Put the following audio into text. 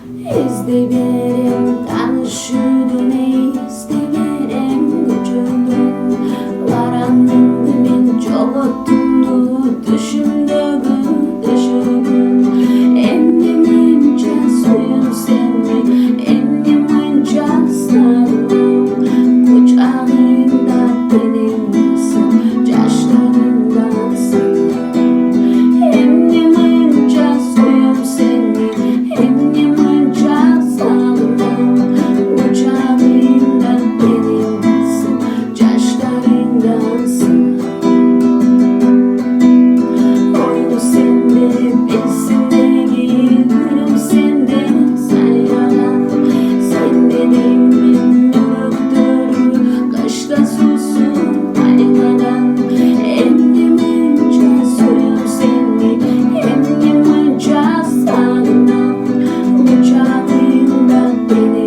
İzleyelim tanışıdın izleyelim ucundun Varanın men çoğuttundu düşümdögü düşümün Emne mınча суйом сени Эмне мынча sarılım Kucağında benimsin Yaşlarından sakın Emne mınча суйом seni Emne mınча sarılım Kucağında benimsin Yaşlarından sakın Oyunu sende, bizimde gülüm sende Sayralan, sen benim yürüktür Kaşta susun aynadan Emne mınча suйом seni Emne mınча sarılım Kucağında benim